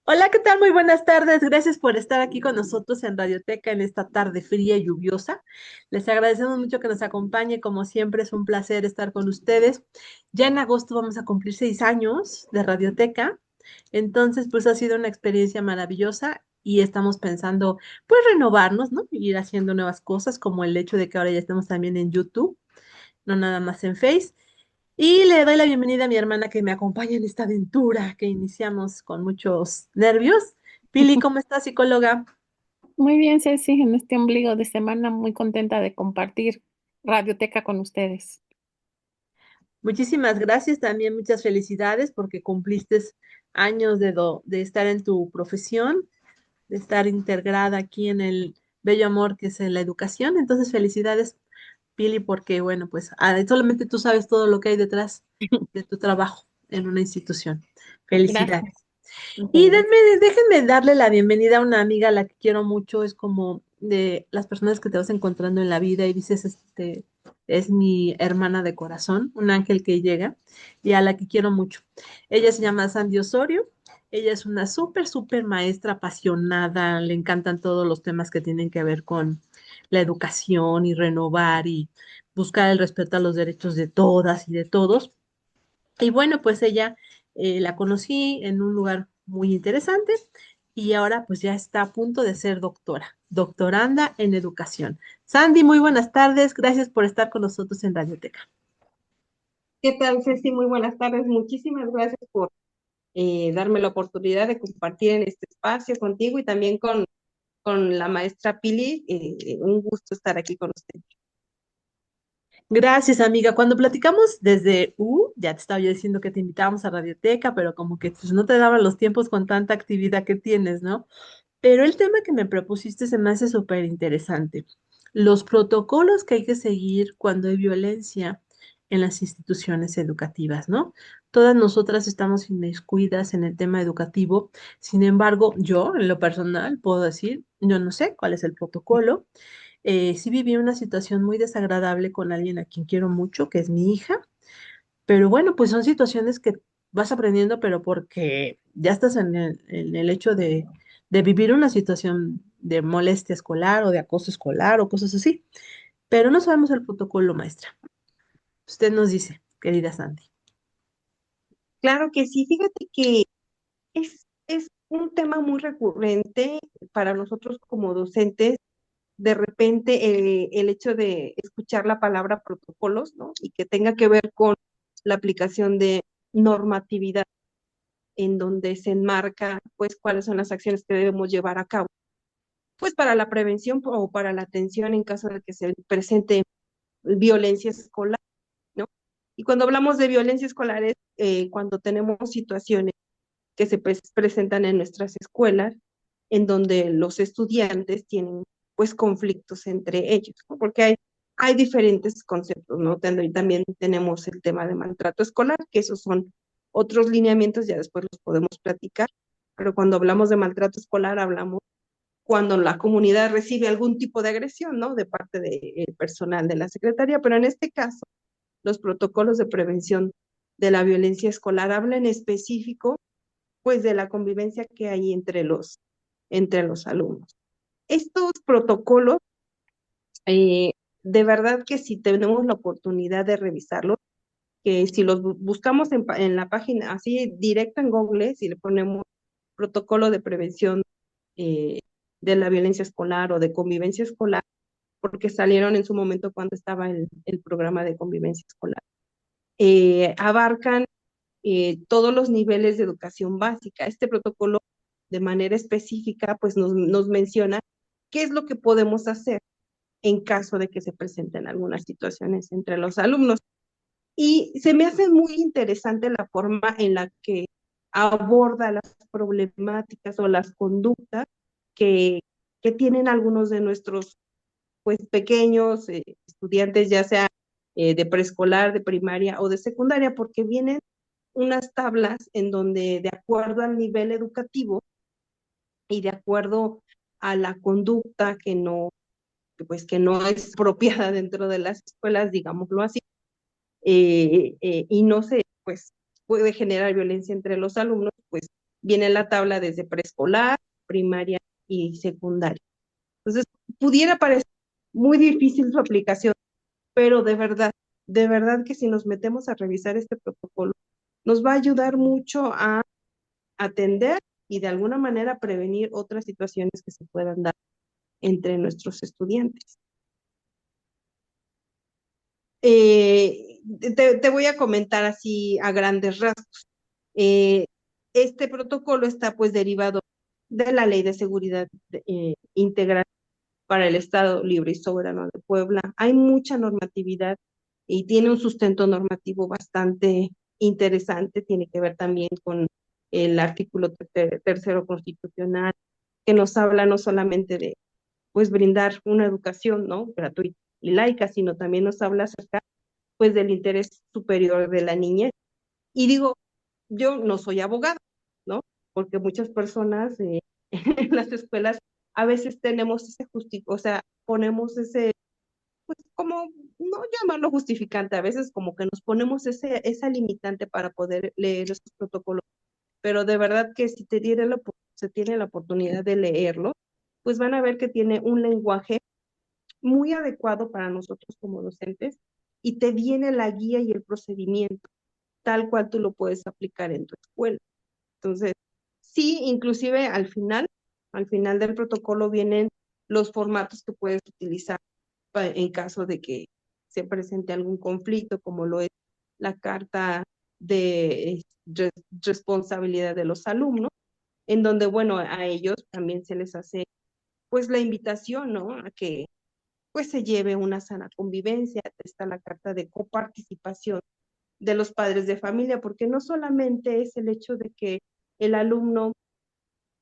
Hola, ¿qué tal? Muy buenas tardes. Gracias por estar aquí con nosotros en Radioteca en esta tarde fría y lluviosa. Les agradecemos mucho que nos acompañe. Como siempre, es un placer estar con ustedes. Ya en agosto vamos a cumplir 6 años de Radioteca. Entonces, pues ha sido una experiencia maravillosa y estamos pensando, pues, renovarnos, ¿no? Ir haciendo nuevas cosas, como el hecho de que ahora ya estamos también en YouTube, no nada más en Face. Y le doy la bienvenida a mi hermana que me acompaña en esta aventura que iniciamos con muchos nervios. Pili, ¿cómo estás, psicóloga? Muy bien, Ceci, en este ombligo de semana muy contenta de compartir Radioteca con ustedes. Muchísimas gracias, también muchas felicidades porque cumpliste años de estar en tu profesión, de estar integrada aquí en el bello amor que es la educación. Entonces, felicidades, Pili, porque bueno, pues solamente tú sabes todo lo que hay detrás de tu trabajo en una institución. Gracias, Felicidades. muchas Y gracias. déjenme darle la bienvenida a una amiga a la que quiero mucho, es como de las personas que te vas encontrando en la vida y dices, es mi hermana de corazón, un ángel que llega y a la que quiero mucho. Ella se llama Sandy Osorio, ella es una súper maestra apasionada, le encantan todos los temas que tienen que ver con la educación y renovar y buscar el respeto a los derechos de todas y de todos. Y bueno, pues ella la conocí en un lugar muy interesante y ahora pues ya está a punto de ser doctora, doctoranda en educación. Sandy, muy buenas tardes, gracias por estar con nosotros en Radioteca. ¿Qué tal, Ceci? Muy buenas tardes. Muchísimas gracias por darme la oportunidad de compartir en este espacio contigo y también con la maestra Pili. Un gusto estar aquí con usted. Gracias, amiga. Cuando platicamos desde ya te estaba yo diciendo que te invitábamos a Radioteca, pero como que pues, no te daban los tiempos con tanta actividad que tienes, ¿no? Pero el tema que me propusiste se me hace súper interesante. Los protocolos que hay que seguir cuando hay violencia en las instituciones educativas, ¿no? Todas nosotras estamos inmiscuidas en el tema educativo. Sin embargo, yo, en lo personal, puedo decir, yo no sé cuál es el protocolo. Sí viví una situación muy desagradable con alguien a quien quiero mucho, que es mi hija, pero bueno, pues son situaciones que vas aprendiendo, pero porque ya estás en el hecho de vivir una situación de molestia escolar o de acoso escolar o cosas así. Pero no sabemos el protocolo, maestra. Usted nos dice, querida Sandy. Claro que sí, fíjate que es un tema muy recurrente para nosotros como docentes. De repente, el hecho de escuchar la palabra protocolos, ¿no? Y que tenga que ver con la aplicación de normatividad en donde se enmarca, pues, cuáles son las acciones que debemos llevar a cabo, pues, para la prevención o para la atención en caso de que se presente violencia escolar, ¿no? Y cuando hablamos de violencia escolar es cuando tenemos situaciones que se presentan en nuestras escuelas, en donde los estudiantes tienen pues conflictos entre ellos, ¿no? Porque hay diferentes conceptos, ¿no? También tenemos el tema de maltrato escolar, que esos son otros lineamientos, ya después los podemos platicar, pero cuando hablamos de maltrato escolar hablamos cuando la comunidad recibe algún tipo de agresión, ¿no? De parte del personal de la secretaría, pero en este caso, los protocolos de prevención de la violencia escolar hablan en específico, pues, de la convivencia que hay entre los alumnos. Estos protocolos, eh, de verdad que si tenemos la oportunidad de revisarlos, que si los buscamos en la página, así directo en Google, si le ponemos protocolo de prevención eh, de la violencia escolar o de convivencia escolar, porque salieron en su momento cuando estaba el programa de convivencia escolar. Abarcan todos los niveles de educación básica. Este protocolo, de manera específica, pues nos menciona qué es lo que podemos hacer en caso de que se presenten algunas situaciones entre los alumnos. Y se me hace muy interesante la forma en la que aborda las problemáticas o las conductas que, que tienen algunos de nuestros pues pequeños estudiantes, ya sea de preescolar, de primaria o de secundaria, porque vienen unas tablas en donde de acuerdo al nivel educativo y de acuerdo a la conducta que no es apropiada dentro de las escuelas, digámoslo así, y no se, pues, puede generar violencia entre los alumnos, pues viene la tabla desde preescolar, primaria y secundaria. Entonces, pudiera parecer muy difícil su aplicación, pero de verdad que si nos metemos a revisar este protocolo, nos va a ayudar mucho a atender y de alguna manera prevenir otras situaciones que se puedan dar entre nuestros estudiantes. Te voy a comentar así a grandes rasgos. Este protocolo está pues derivado de la Ley de Seguridad Integral para el Estado Libre y Soberano de Puebla. Hay mucha normatividad y tiene un sustento normativo bastante interesante. Tiene que ver también con el artículo tercero constitucional, que nos habla no solamente de pues brindar una educación, ¿no?, gratuita y laica, sino también nos habla acerca pues del interés superior de la niñez. Y digo, yo no soy abogada, ¿no? Porque muchas personas en las escuelas a veces tenemos ese o sea, ponemos ese, pues como, no llamarlo justificante, a veces como que nos ponemos esa limitante para poder leer esos protocolos, pero de verdad que si se tiene la oportunidad de leerlo, pues van a ver que tiene un lenguaje muy adecuado para nosotros como docentes y te viene la guía y el procedimiento tal cual tú lo puedes aplicar en tu escuela. Entonces, sí, inclusive al final del protocolo vienen los formatos que puedes utilizar en caso de que se presente algún conflicto, como lo es la carta de responsabilidad de los alumnos, en donde, bueno, a ellos también se les hace pues la invitación, ¿no?, a que pues se lleve una sana convivencia. Está la carta de coparticipación de los padres de familia, porque no solamente es el hecho de que el alumno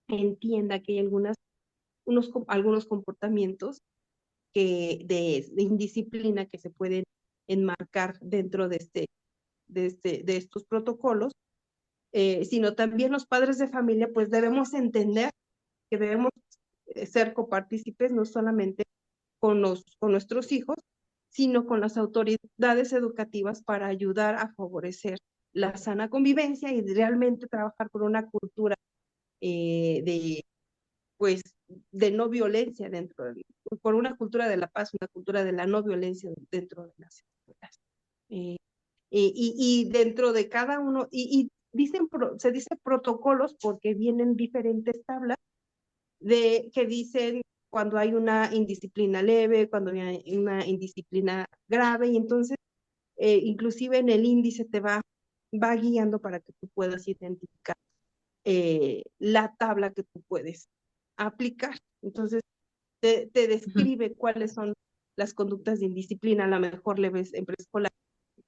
entienda que hay algunos comportamientos de indisciplina que se pueden enmarcar dentro de estos protocolos, sino también los padres de familia, pues debemos entender que debemos ser copartícipes no solamente con nuestros hijos, sino con las autoridades educativas para ayudar a favorecer la sana convivencia y realmente trabajar por una cultura de, pues, de no violencia por una cultura de la paz, una cultura de la no violencia dentro de las escuelas. Y dentro de cada uno, se dice protocolos porque vienen diferentes tablas que dicen cuando hay una indisciplina leve, cuando hay una indisciplina grave, y entonces inclusive en el índice va guiando para que tú puedas identificar la tabla que tú puedes aplicar. Entonces te describe cuáles son las conductas de indisciplina, a lo mejor leves en preescolar,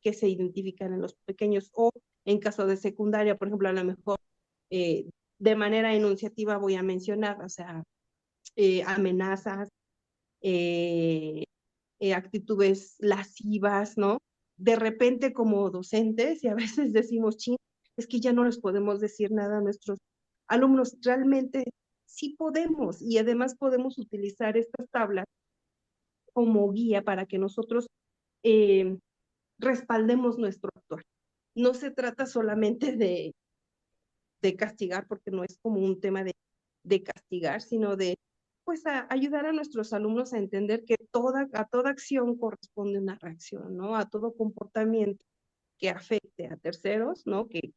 que se identifican en los pequeños, o en caso de secundaria, por ejemplo, a lo mejor de manera enunciativa voy a mencionar, o sea, amenazas, actitudes lascivas, ¿no? De repente como docentes, y a veces decimos, ching, es que ya no les podemos decir nada a nuestros alumnos. Realmente sí podemos, y además podemos utilizar estas tablas como guía para que nosotros respaldemos nuestro actuar. No se trata solamente de castigar, porque no es como un tema de castigar, sino de pues ayudar a nuestros alumnos a entender que a toda acción corresponde una reacción, ¿no? A todo comportamiento que afecte a terceros, ¿no? Que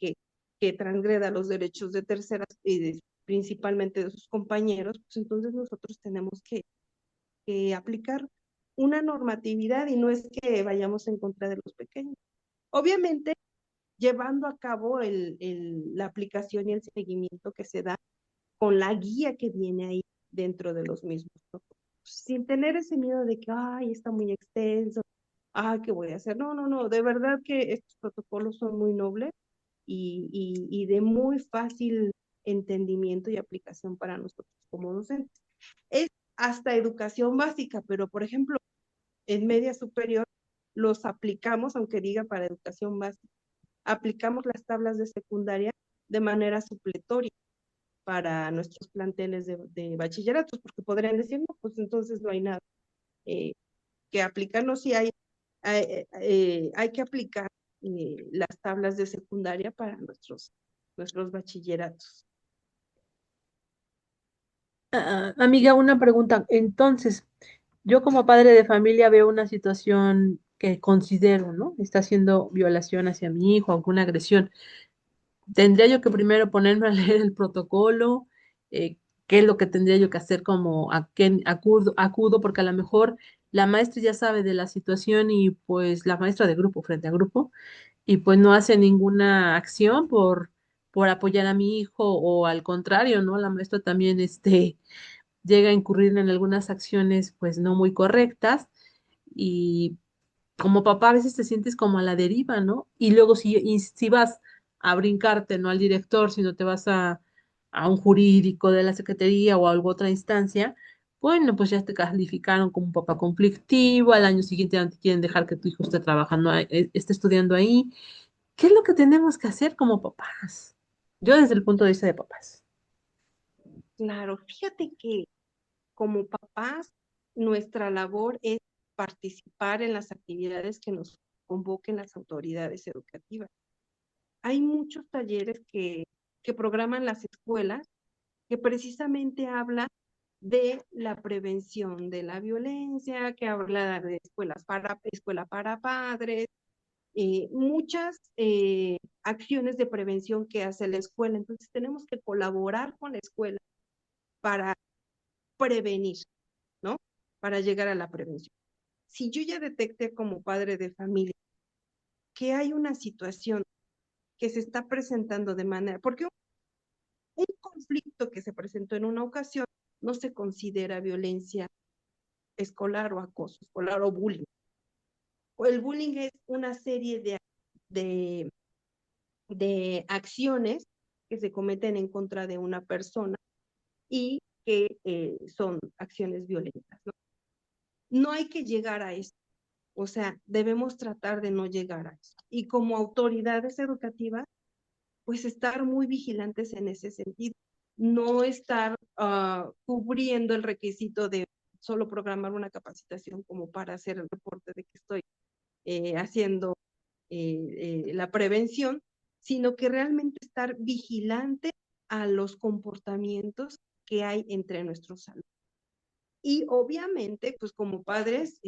transgreda los derechos de terceras y principalmente de sus compañeros, pues entonces nosotros tenemos que aplicar una normatividad, y no es que vayamos en contra de los pequeños. Obviamente, llevando a cabo la aplicación y el seguimiento que se da con la guía que viene ahí dentro de los mismos protocolos, sin tener ese miedo de que, ay, está muy extenso, ay, ¿qué voy a hacer? No, no, no, de verdad que estos protocolos son muy nobles y de muy fácil entendimiento y aplicación para nosotros como docentes. Es hasta educación básica, pero por ejemplo, en media superior los aplicamos, aunque diga para educación básica, aplicamos las tablas de secundaria de manera supletoria para nuestros planteles de bachilleratos, porque podrían decir, no, pues entonces no hay nada que aplicar. No, sí hay que aplicar las tablas de secundaria para nuestros bachilleratos. Amiga, una pregunta. Entonces, yo como padre de familia veo una situación que considero, ¿no? Está haciendo violación hacia mi hijo, alguna agresión. Tendría yo que primero ponerme a leer el protocolo, eh, qué es lo que tendría yo que hacer, como a qué acudo, porque a lo mejor la maestra ya sabe de la situación y pues la maestra de grupo frente a grupo, y pues no hace ninguna acción por apoyar a mi hijo, o al contrario, ¿no? La maestra también llega a incurrir en algunas acciones pues no muy correctas, y como papá a veces te sientes como a la deriva, ¿no? Y luego si vas a brincarte, no al director, sino te vas a un jurídico de la secretaría o a alguna otra instancia, bueno, pues ya te calificaron como un papá conflictivo, al año siguiente ya no te quieren dejar que tu hijo esté trabajando, esté estudiando ahí. ¿Qué es lo que tenemos que hacer como papás? Yo desde el punto de vista de papás. Claro, fíjate que como papás, nuestra labor es participar en las actividades que nos convoquen las autoridades educativas. Hay muchos talleres que programan las escuelas que precisamente hablan de la prevención de la violencia, que habla de escuela para padres, muchas acciones de prevención que hace la escuela. Entonces tenemos que colaborar con la escuela para prevenir, ¿no? Para llegar a la prevención. Si yo ya detecté como padre de familia que hay una situación que se está presentando de manera, porque un conflicto que se presentó en una ocasión no se considera violencia escolar o acoso escolar o bullying. O el bullying es una serie de, de acciones que se cometen en contra de una persona y que son acciones violentas, ¿no? No hay que llegar a eso. O sea, debemos tratar de no llegar a eso. Y como autoridades educativas, pues estar muy vigilantes en ese sentido. No estar cubriendo el requisito de solo programar una capacitación como para hacer el reporte de que estoy haciendo la prevención, sino que realmente estar vigilante a los comportamientos que hay entre nuestros alumnos. Y obviamente, pues como padres,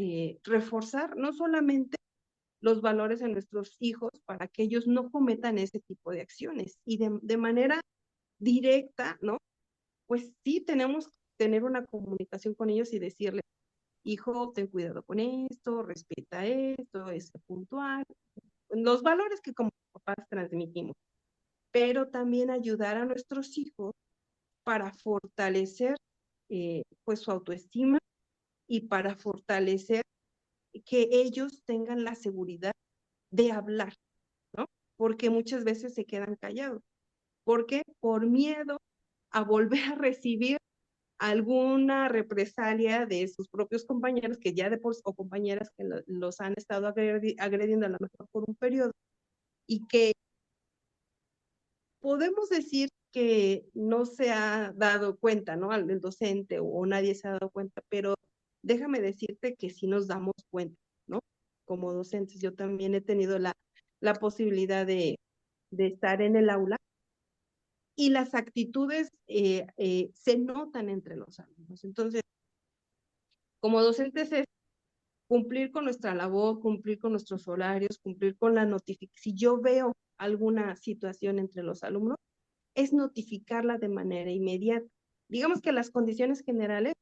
reforzar no solamente los valores en nuestros hijos para que ellos no cometan ese tipo de acciones y de manera directa, ¿no? Pues sí tenemos que tener una comunicación con ellos y decirles, hijo, ten cuidado con esto, respeta esto, es puntual, los valores que como papás transmitimos, pero también ayudar a nuestros hijos para fortalecer pues su autoestima y para fortalecer que ellos tengan la seguridad de hablar, ¿no? Porque muchas veces se quedan callados. ¿Por qué? Por miedo a volver a recibir alguna represalia de sus propios compañeros que ya de por o compañeras que los han estado agrediendo a lo mejor por un periodo y que podemos decir que no se ha dado cuenta, ¿no? El docente o nadie se ha dado cuenta, pero déjame decirte que sí nos damos cuenta, ¿no? Como docentes, yo también he tenido la posibilidad de estar en el aula y las actitudes se notan entre los alumnos. Entonces, como docentes es cumplir con nuestra labor, cumplir con nuestros horarios, cumplir con la notificación. Si yo veo alguna situación entre los alumnos, es notificarla de manera inmediata. Digamos que las condiciones generales,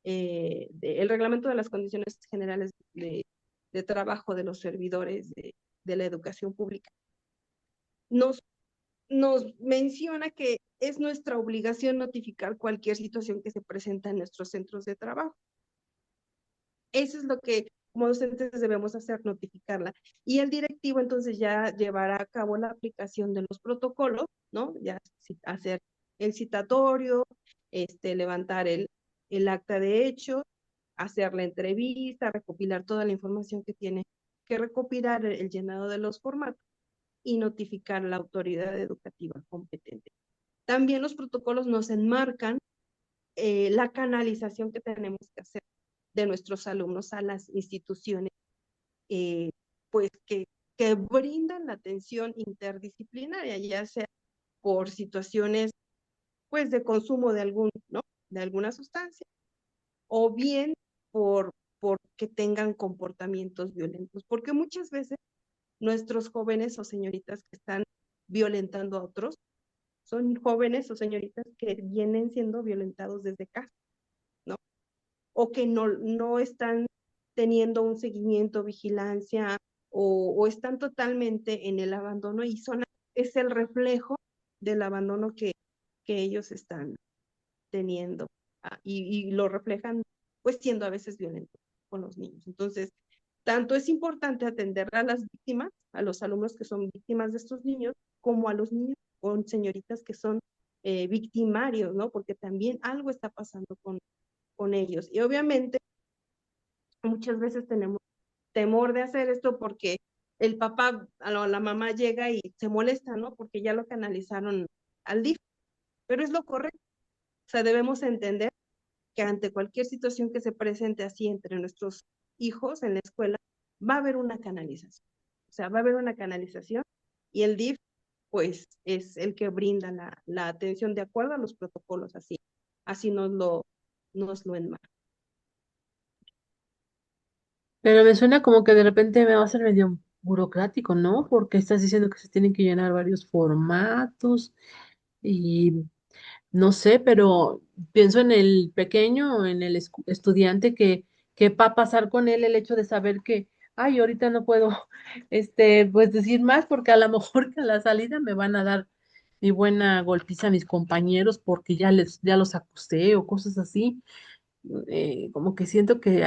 el reglamento de las condiciones generales de trabajo de los servidores de la educación pública, nos, nos menciona que es nuestra obligación notificar cualquier situación que se presenta en nuestros centros de trabajo. Eso es lo que como docentes debemos hacer, notificarla. Y el directivo entonces ya llevará a cabo la aplicación de los protocolos, ¿no? Ya hacer el citatorio, levantar el acta de hecho, hacer la entrevista, recopilar toda la información que tiene que recopilar, el llenado de los formatos y notificar a la autoridad educativa competente. También los protocolos nos enmarcan la canalización que tenemos que hacer de nuestros alumnos a las instituciones, pues que brindan la atención interdisciplinaria, ya sea por situaciones pues de consumo de algún, ¿no? de alguna sustancia, o bien por que tengan comportamientos violentos, porque muchas veces nuestros jóvenes o señoritas que están violentando a otros son jóvenes o señoritas que vienen siendo violentados desde casa, ¿no? O que no están teniendo un seguimiento, vigilancia, o están totalmente en el abandono y es el reflejo del abandono que ellos están teniendo, y lo reflejan pues siendo a veces violentos con los niños. Entonces, tanto es importante atender a las víctimas, a los alumnos que son víctimas de estos niños, como a los niños con señoritas que son victimarios, ¿no? Porque también algo está pasando con ellos. Y obviamente muchas veces tenemos temor de hacer esto porque el papá, la mamá llega y se molesta, ¿no? Porque ya lo canalizaron al DIF, pero es lo correcto. O sea, debemos entender que ante cualquier situación que se presente así entre nuestros hijos en la escuela, va a haber una canalización. O sea, va a haber una canalización y el DIF, pues, es el que brinda la atención de acuerdo a los protocolos, así nos lo enmarca. Pero me suena como que de repente me va a ser medio burocrático, ¿no? Porque estás diciendo que se tienen que llenar varios formatos y no sé, pero pienso en el pequeño, en el estudiante que va a pasar con él el hecho de saber que, ay, ahorita no puedo, pues decir más porque a lo mejor que a la salida me van a dar mi buena golpiza a mis compañeros porque ya los acusé o cosas así. Como que siento que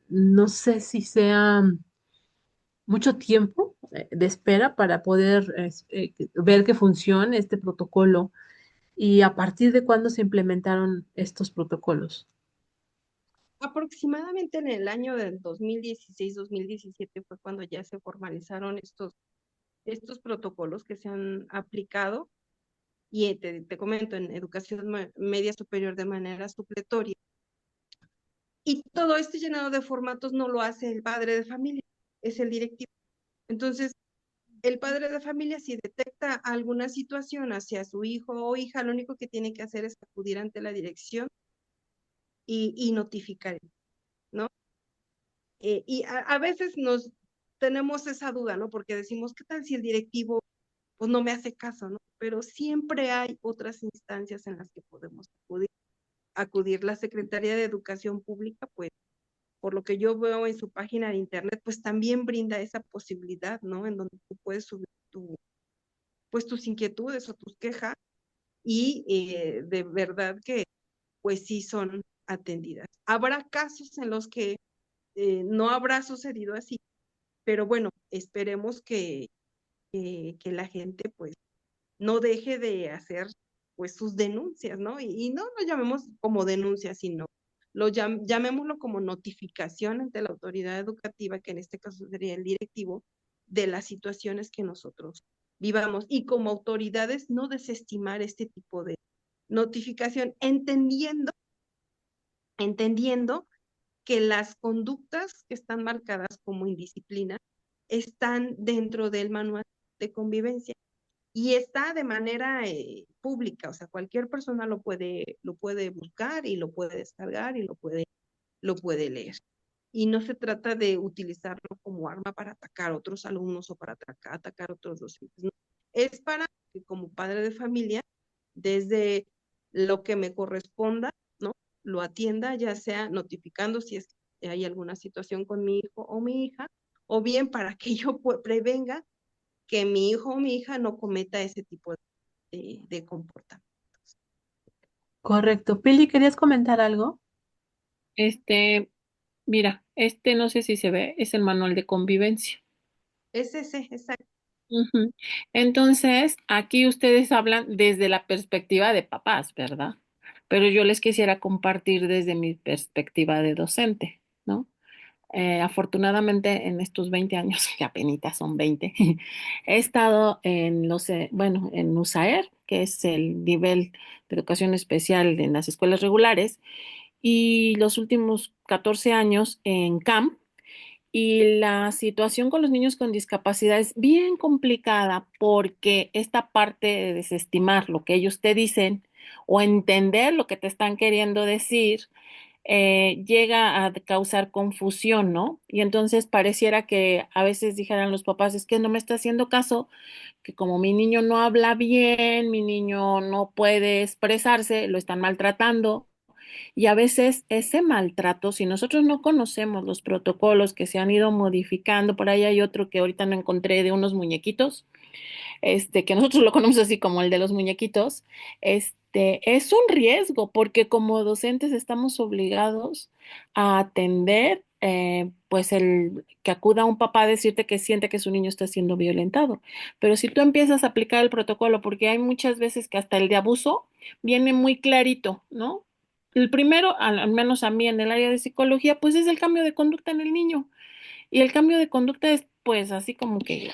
no sé si sea mucho tiempo de espera para poder ver que funcione este protocolo y a partir de cuándo se implementaron estos protocolos. Aproximadamente en el año del 2016-2017 fue cuando ya se formalizaron estos protocolos que se han aplicado y te comento, en educación media superior de manera supletoria. Y todo este llenado de formatos no lo hace el padre de familia, es el directivo. Entonces, el padre de familia, si detecta alguna situación hacia su hijo o hija, lo único que tiene que hacer es acudir ante la dirección y notificar, ¿no? Y a veces tenemos esa duda, ¿no? Porque decimos, ¿qué tal si el directivo pues no me hace caso, ¿no? Pero siempre hay otras instancias en las que podemos acudir. La Secretaría de Educación Pública, pues, por lo que yo veo en su página de internet, pues también brinda esa posibilidad, ¿no? En donde tú puedes subir pues tus inquietudes o tus quejas y de verdad que pues sí son atendidas. Habrá casos en los que no habrá sucedido así, pero bueno, esperemos que la gente pues no deje de hacer pues sus denuncias, ¿no? Y no lo llamemos como denuncia, sino llamémoslo como notificación ante la autoridad educativa, que en este caso sería el directivo, de las situaciones que nosotros vivamos. Y como autoridades no desestimar este tipo de notificación, entendiendo que las conductas que están marcadas como indisciplina están dentro del manual de convivencia y está de manera pública, o sea, cualquier persona lo puede buscar y lo puede descargar y lo puede leer. Y no se trata de utilizarlo como arma para atacar a otros alumnos o para atacar a otros docentes. No. Es para que como padre de familia, desde lo que me corresponda, ¿no? Lo atienda, ya sea notificando si es que hay alguna situación con mi hijo o mi hija, o bien para que yo prevenga que mi hijo o mi hija no cometa ese tipo de comportamiento. Correcto. Pili, ¿querías comentar algo? Este, mira, no sé si se ve, es el manual de convivencia. Es ese, exacto. Ujú. Entonces, aquí ustedes hablan desde la perspectiva de papás, ¿verdad? Pero yo les quisiera compartir desde mi perspectiva de docente, ¿no? Afortunadamente en estos 20 años, que apenas son 20, he estado bueno, en USAER, que es el nivel de educación especial en las escuelas regulares, y los últimos 14 años en CAM, y la situación con los niños con discapacidad es bien complicada porque esta parte de desestimar lo que ellos te dicen o entender lo que te están queriendo decir, llega a causar confusión, ¿no? Y entonces pareciera que a veces dijeran los papás, es que no me está haciendo caso, que como mi niño no habla bien, mi niño no puede expresarse, lo están maltratando. Y a veces ese maltrato, si nosotros no conocemos los protocolos que se han ido modificando, por ahí hay otro que ahorita no encontré de unos muñequitos, que nosotros lo conocemos así como el de los muñequitos, es un riesgo porque como docentes estamos obligados a atender, pues el que acuda un papá a decirte que siente que su niño está siendo violentado. Pero si tú empiezas a aplicar el protocolo, porque hay muchas veces que hasta el de abuso viene muy clarito, ¿no? El primero, al menos a mí en el área de psicología, pues es el cambio de conducta en el niño. Y el cambio de conducta es pues así como que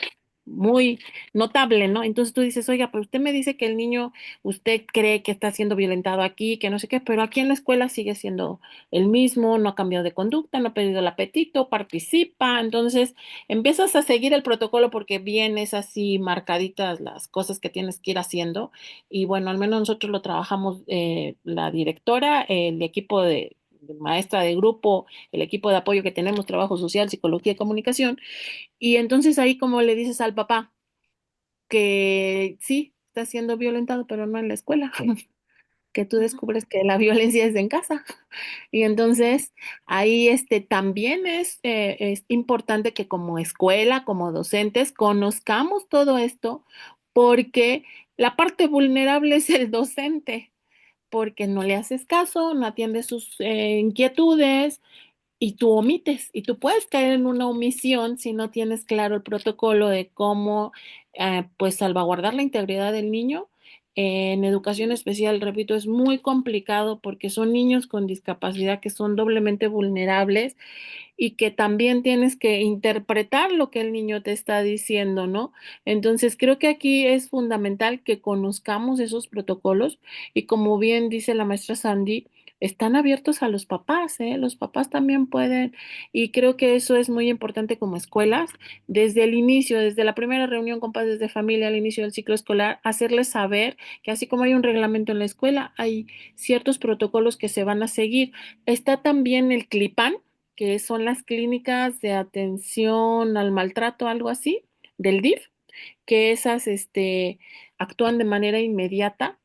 muy notable, ¿no? Entonces tú dices, oiga, pero usted me dice que el niño, usted cree que está siendo violentado aquí, que no sé qué, pero aquí en la escuela sigue siendo el mismo, no ha cambiado de conducta, no ha perdido el apetito, participa, entonces empiezas a seguir el protocolo porque vienes así marcaditas las cosas que tienes que ir haciendo y bueno, al menos nosotros lo trabajamos, la directora, el equipo de maestra de grupo, el equipo de apoyo que tenemos, trabajo social, psicología y comunicación, y entonces ahí como le dices al papá que sí, está siendo violentado, pero no en la escuela, que tú Ujú. descubres que la violencia es en casa. Y entonces ahí también es importante que como escuela, como docentes, conozcamos todo esto, porque la parte vulnerable es el docente, porque no le haces caso, no atiende sus inquietudes, y tú omites, y tú puedes caer en una omisión si no tienes claro el protocolo de cómo, pues, salvaguardar la integridad del niño. En educación especial, repito, es muy complicado porque son niños con discapacidad que son doblemente vulnerables y que también tienes que interpretar lo que el niño te está diciendo, ¿no? Entonces, creo que aquí es fundamental que conozcamos esos protocolos y como bien dice la maestra Sandy, están abiertos a los papás, ¿eh? Los papás también pueden y creo que eso es muy importante como escuelas, desde el inicio, desde la primera reunión con padres de familia al inicio del ciclo escolar, hacerles saber que así como hay un reglamento en la escuela, hay ciertos protocolos que se van a seguir. Está también el CLIPAN, que son las clínicas de atención al maltrato, algo así, del DIF, que esas actúan de manera inmediata,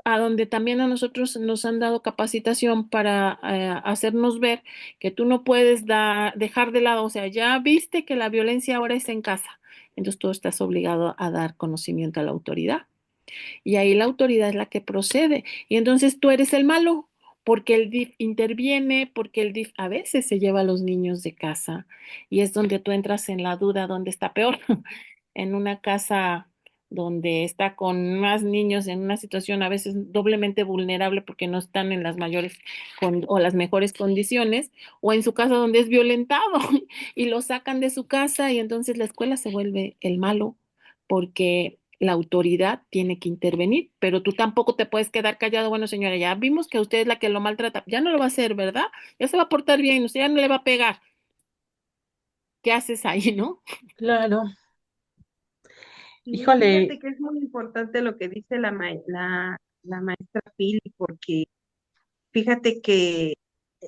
a donde también a nosotros nos han dado capacitación para hacernos ver que tú no puedes dejar de lado, o sea, ya viste que la violencia ahora es en casa, entonces tú estás obligado a dar conocimiento a la autoridad. Y ahí la autoridad es la que procede. Y entonces tú eres el malo, porque el DIF interviene, porque el DIF a veces se lleva a los niños de casa. Y es donde tú entras en la duda, ¿dónde está peor? En una casa donde está con más niños en una situación a veces doblemente vulnerable porque no están en las mayores o las mejores condiciones, o en su casa donde es violentado y lo sacan de su casa y entonces la escuela se vuelve el malo porque la autoridad tiene que intervenir, pero tú tampoco te puedes quedar callado. Bueno, señora, ya vimos que usted es la que lo maltrata, ya no lo va a hacer, ¿verdad? Ya se va a portar bien, usted ya no le va a pegar. ¿Qué haces ahí, no? Claro, Y híjole, fíjate que es muy importante lo que dice la maestra Pili, porque fíjate que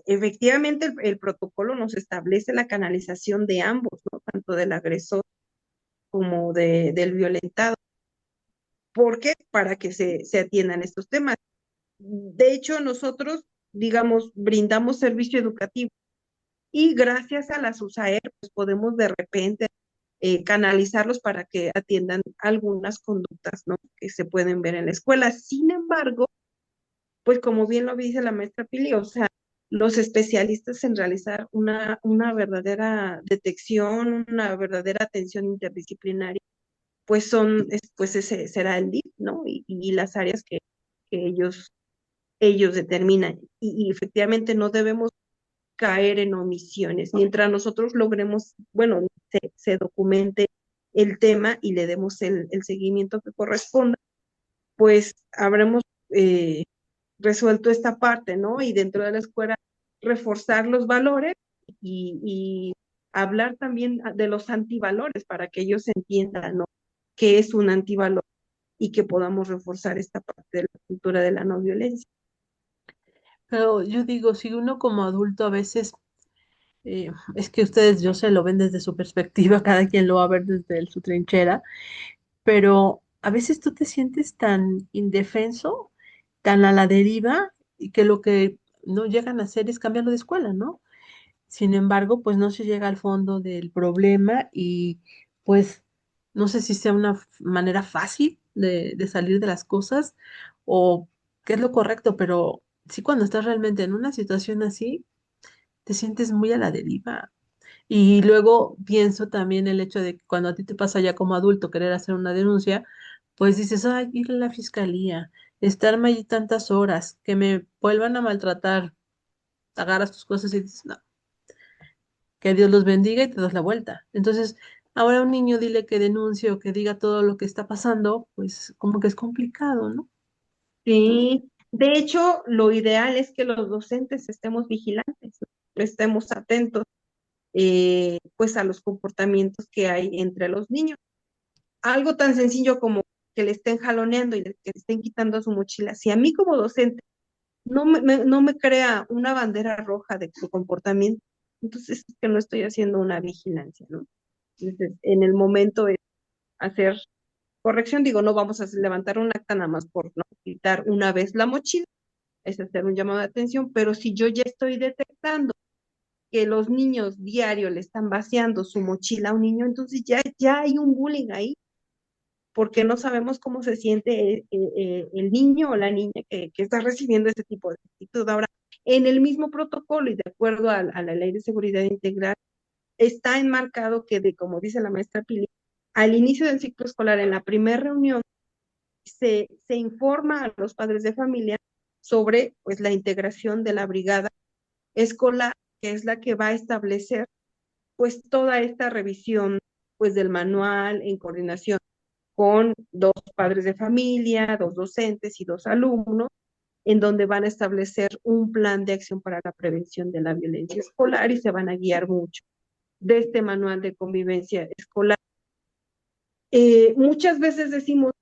efectivamente el protocolo nos establece la canalización de ambos, ¿no? Tanto del agresor como del violentado. ¿Por qué? Para que se atiendan estos temas. De hecho, nosotros, digamos, brindamos servicio educativo y gracias a las USAER, pues podemos de repente canalizarlos para que atiendan algunas conductas, ¿no? Que se pueden ver en la escuela. Sin embargo, pues como bien lo dice la maestra Pili, o sea, los especialistas en realizar una verdadera detección, una verdadera atención interdisciplinaria, pues pues ese será el DIF, ¿no? Y las áreas que ellos determinan. Y efectivamente no debemos caer en omisiones. Mientras nosotros logremos, bueno, se documente el tema y le demos el seguimiento que corresponda, pues habremos resuelto esta parte, ¿no? Y dentro de la escuela reforzar los valores y hablar también de los antivalores para que ellos entiendan, ¿no? ¿Qué es un antivalor? y que podamos reforzar esta parte de la cultura de la no violencia. Pero yo digo, si uno como adulto a veces, es que ustedes, yo sé, lo ven desde su perspectiva, cada quien lo va a ver desde su trinchera, pero a veces tú te sientes tan indefenso, tan a la deriva, y que lo que no llegan a hacer es cambiarlo de escuela, ¿no? Sin embargo, pues no se llega al fondo del problema y pues no sé si sea una manera fácil de salir de las cosas o qué es lo correcto, pero sí cuando estás realmente en una situación así, te sientes muy a la deriva. Y luego pienso también el hecho de que cuando a ti te pasa ya como adulto querer hacer una denuncia, pues dices, ay, ir a la fiscalía, estarme allí tantas horas, que me vuelvan a maltratar, agarras tus cosas y dices, no, que Dios los bendiga y te das la vuelta. Entonces, ahora a un niño dile que denuncie o que diga todo lo que está pasando, pues como que es complicado, ¿no? ¿No? Sí, de hecho, lo ideal es que los docentes estemos vigilantes, estemos atentos, pues a los comportamientos que hay entre los niños. Algo tan sencillo como que le estén jaloneando y que le estén quitando su mochila. Si a mí como docente no me crea una bandera roja de su comportamiento, entonces es que no estoy haciendo una vigilancia, ¿no? Entonces, en el momento de hacer corrección, digo, no vamos a levantar un acta nada más por no quitar una vez la mochila, es hacer un llamado de atención, pero si yo ya estoy detectando que los niños diario le están vaciando su mochila a un niño, entonces ya hay un bullying ahí, porque no sabemos cómo se siente el niño o la niña que está recibiendo ese tipo de actitud. Ahora, en el mismo protocolo y de acuerdo a la Ley de Seguridad Integral, está enmarcado que, como dice la maestra Pili, al inicio del ciclo escolar, en la primera reunión, se informa a los padres de familia sobre pues, la integración de la brigada escolar, que es la que va a establecer pues toda esta revisión pues del manual en coordinación con dos padres de familia, dos docentes y dos alumnos, en donde van a establecer un plan de acción para la prevención de la violencia escolar y se van a guiar mucho de este manual de convivencia escolar. Muchas veces decimos,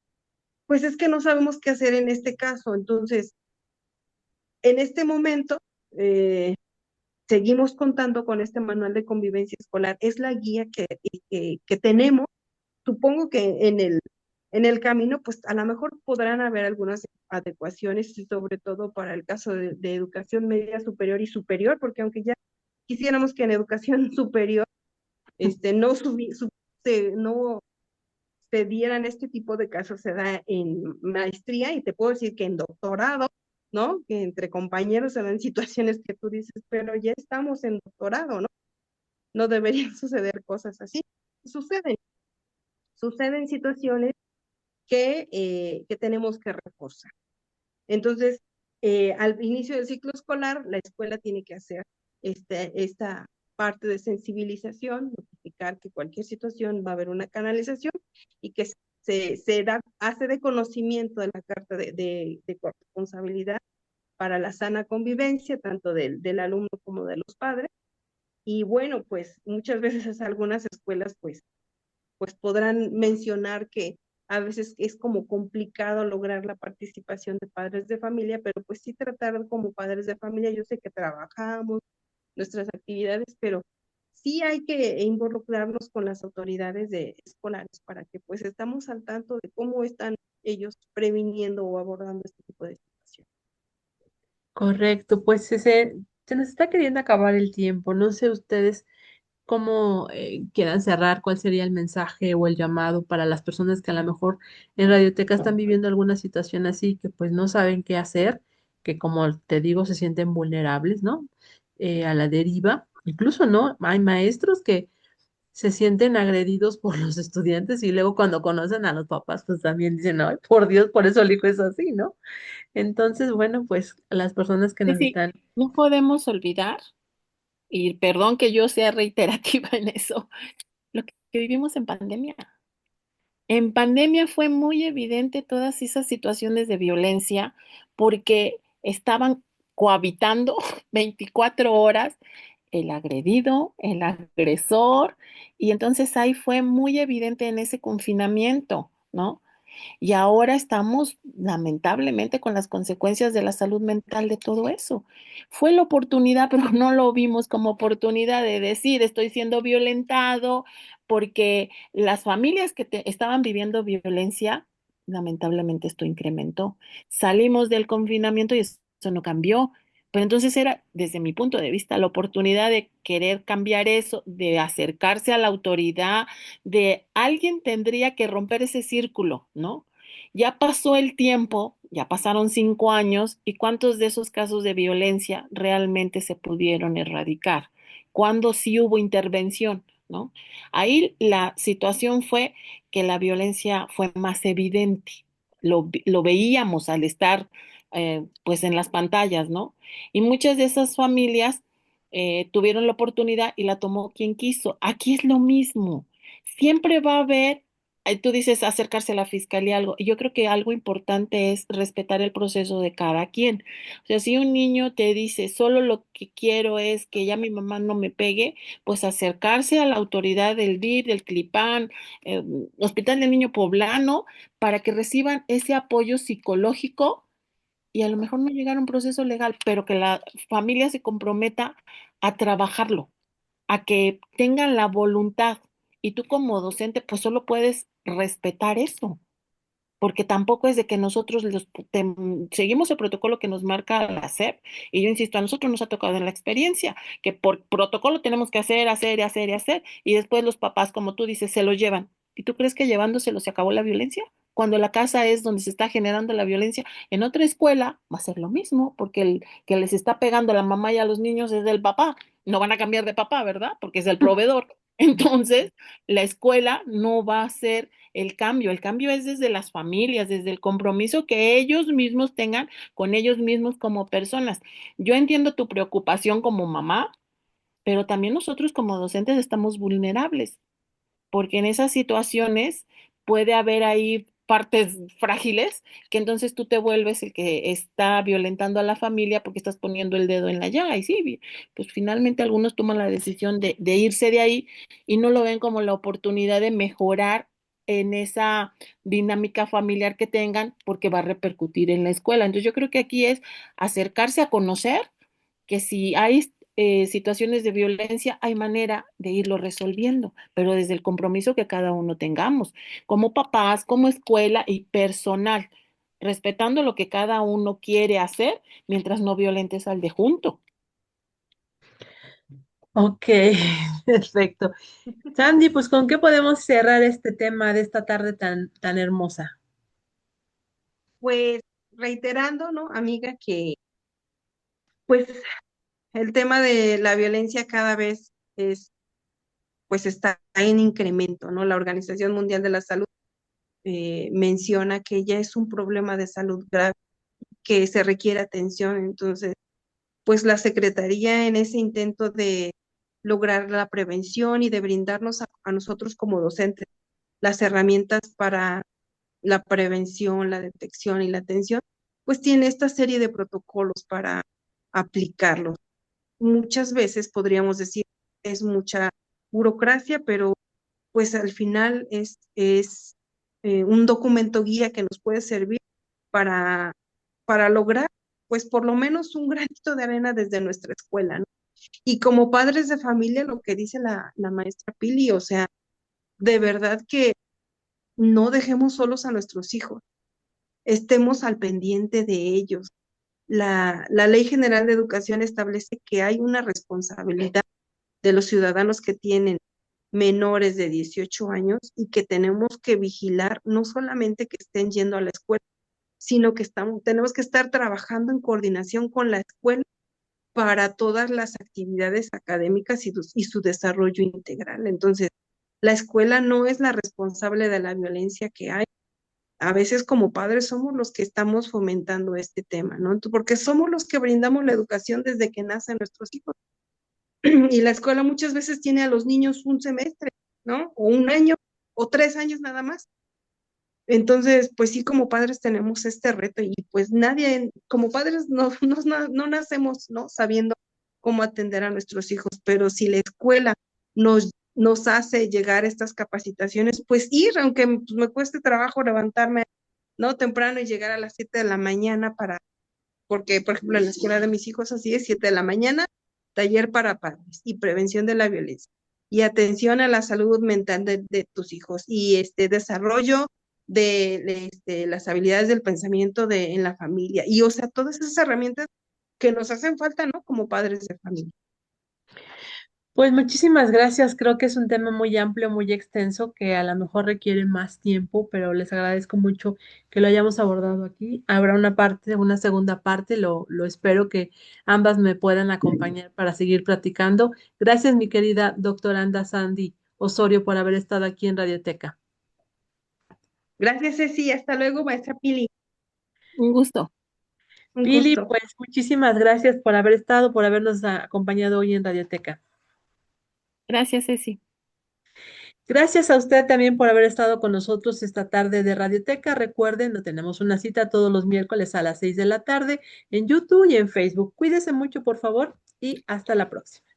pues es que no sabemos qué hacer en este caso, entonces, en este momento, seguimos contando con este manual de convivencia escolar, es la guía que tenemos. Supongo que en el camino, pues a lo mejor podrán haber algunas adecuaciones, y sobre todo para el caso de educación media superior y superior, porque aunque ya quisiéramos que en educación superior no, no se dieran este tipo de casos, se da en maestría y te puedo decir que en doctorado, ¿no? Que entre compañeros se dan situaciones que tú dices, pero ya estamos en doctorado, ¿no? No deberían suceder cosas así. Suceden, suceden situaciones que tenemos que reforzar. Entonces, al inicio del ciclo escolar, la escuela tiene que hacer esta parte de sensibilización, notificar que cualquier situación va a haber una canalización y que hace de conocimiento de la carta de corresponsabilidad para la sana convivencia, tanto del alumno como de los padres. Y bueno, pues muchas veces algunas escuelas pues podrán mencionar que a veces es como complicado lograr la participación de padres de familia, pero pues sí tratar como padres de familia, yo sé que trabajamos nuestras actividades, pero sí hay que involucrarnos con las autoridades escolares para que pues estamos al tanto de cómo están ellos previniendo o abordando este tipo de situaciones. Correcto, pues se nos está queriendo acabar el tiempo. No sé ustedes cómo quieran cerrar, cuál sería el mensaje o el llamado para las personas que a lo mejor en Radioteca están viviendo alguna situación así, que pues no saben qué hacer, que como te digo, se sienten vulnerables, ¿no? A la deriva. Incluso, ¿no? Hay maestros que se sienten agredidos por los estudiantes y luego cuando conocen a los papás, pues también dicen, ay, por Dios, por eso el hijo es así, ¿no? Entonces, bueno, pues las personas que Sí, nos sí, están... no podemos olvidar, y perdón que yo sea reiterativa en eso, lo que vivimos en pandemia. En pandemia fue muy evidente todas esas situaciones de violencia porque estaban cohabitando 24 horas el agredido, el agresor, y entonces ahí fue muy evidente en ese confinamiento, ¿no? Y ahora estamos lamentablemente con las consecuencias de la salud mental de todo eso. Fue la oportunidad, pero no lo vimos como oportunidad de decir, estoy siendo violentado, porque las familias que estaban viviendo violencia, lamentablemente esto incrementó. Salimos del confinamiento y eso no cambió. Pero entonces era, desde mi punto de vista, la oportunidad de querer cambiar eso, de acercarse a la autoridad, de alguien tendría que romper ese círculo, ¿no? Ya pasó el tiempo, ya pasaron 5 años, ¿y cuántos de esos casos de violencia realmente se pudieron erradicar? ¿Cuándo sí hubo intervención, ¿no? Ahí la situación fue que la violencia fue más evidente. Lo veíamos al estar pues en las pantallas, ¿no? Y muchas de esas familias tuvieron la oportunidad y la tomó quien quiso. Aquí es lo mismo. Siempre va a haber, tú dices acercarse a la fiscalía, algo. Y yo creo que algo importante es respetar el proceso de cada quien. O sea, si un niño te dice, solo lo que quiero es que ya mi mamá no me pegue, pues acercarse a la autoridad del DIF, del CLIPAN, eh, Hospital del Niño Poblano, para que reciban ese apoyo psicológico y a lo mejor no llegar a un proceso legal, pero que la familia se comprometa a trabajarlo, a que tengan la voluntad. Y tú como docente, pues solo puedes respetar eso, porque tampoco es de que nosotros seguimos el protocolo que nos marca la SEP. Y yo insisto, a nosotros nos ha tocado en la experiencia que por protocolo tenemos que hacer, hacer y hacer y hacer, y después los papás, como tú dices, se lo llevan. ¿Y tú crees que llevándoselo se acabó la violencia? Cuando la casa es donde se está generando la violencia, en otra escuela va a ser lo mismo, porque el que les está pegando a la mamá y a los niños es el papá. No van a cambiar de papá, ¿verdad? Porque es el proveedor. Entonces, la escuela no va a ser el cambio es desde las familias, desde el compromiso que ellos mismos tengan con ellos mismos como personas. Yo entiendo tu preocupación como mamá, pero también nosotros como docentes estamos vulnerables porque en esas situaciones puede haber ahí partes frágiles que entonces tú te vuelves el que está violentando a la familia porque estás poniendo el dedo en la llaga. Y sí, pues finalmente algunos toman la decisión de irse de ahí y no lo ven como la oportunidad de mejorar en esa dinámica familiar que tengan porque va a repercutir en la escuela. Entonces yo creo que aquí es acercarse a conocer que si hay situaciones de violencia, hay manera de irlo resolviendo, pero desde el compromiso que cada uno tengamos, como papás, como escuela y personal, respetando lo que cada uno quiere hacer mientras no violentes al de junto. Ok, perfecto. Sandy, pues ¿con qué podemos cerrar este tema de esta tarde tan hermosa? Pues reiterando, ¿no, amiga, que pues el tema de la violencia cada vez pues está en incremento, ¿no? La Organización Mundial de la Salud menciona que ya es un problema de salud grave, que se requiere atención. Entonces, pues la Secretaría en ese intento de lograr la prevención y de brindarnos a nosotros como docentes las herramientas para la prevención, la detección y la atención, pues tiene esta serie de protocolos para aplicarlos. Muchas veces podríamos decir es mucha burocracia, pero pues al final es un documento guía que nos puede servir para, para lograr pues por lo menos un granito de arena desde nuestra escuela, ¿no? Y como padres de familia, lo que dice la maestra Pili, o sea, de verdad que no dejemos solos a nuestros hijos, estemos al pendiente de ellos. La Ley General de Educación establece que hay una responsabilidad de los ciudadanos que tienen menores de 18 años y que tenemos que vigilar no solamente que estén yendo a la escuela, sino que tenemos que estar trabajando en coordinación con la escuela para todas las actividades académicas y su desarrollo integral. Entonces, la escuela no es la responsable de la violencia que hay. A veces como padres somos los que estamos fomentando este tema, ¿no? Porque somos los que brindamos la educación desde que nacen nuestros hijos. Y la escuela muchas veces tiene a los niños un semestre, ¿no? O un año, o 3 años nada más. Entonces, pues sí, como padres tenemos este reto y pues nadie, como padres no nacemos, ¿no? Sabiendo cómo atender a nuestros hijos, pero si la escuela nos nos hace llegar estas capacitaciones, pues ir, aunque pues, me cueste trabajo levantarme, ¿no? Temprano y llegar a las 7 de la mañana porque, por ejemplo, en la escuela de mis hijos así es 7 de la mañana, taller para padres y prevención de la violencia y atención a la salud mental de tus hijos y desarrollo de las habilidades del pensamiento en la familia y, o sea, todas esas herramientas que nos hacen falta, ¿no? Como padres de familia. Pues muchísimas gracias. Creo que es un tema muy amplio, muy extenso, que a lo mejor requiere más tiempo, pero les agradezco mucho que lo hayamos abordado aquí. Habrá una parte, una segunda parte, lo espero que ambas me puedan acompañar para seguir platicando. Gracias, mi querida doctora Anda Sandy Osorio, por haber estado aquí en Radioteca. Gracias, Ceci. Hasta luego, maestra Pili. Un gusto. Un Pili, gusto. pues muchísimas gracias por haber estado, por habernos acompañado hoy en Radioteca. Gracias, Ceci. Gracias a usted también por haber estado con nosotros esta tarde de Radioteca. Recuerden, no tenemos una cita todos los miércoles a las 6 de la tarde en YouTube y en Facebook. Cuídese mucho, por favor, y hasta la próxima.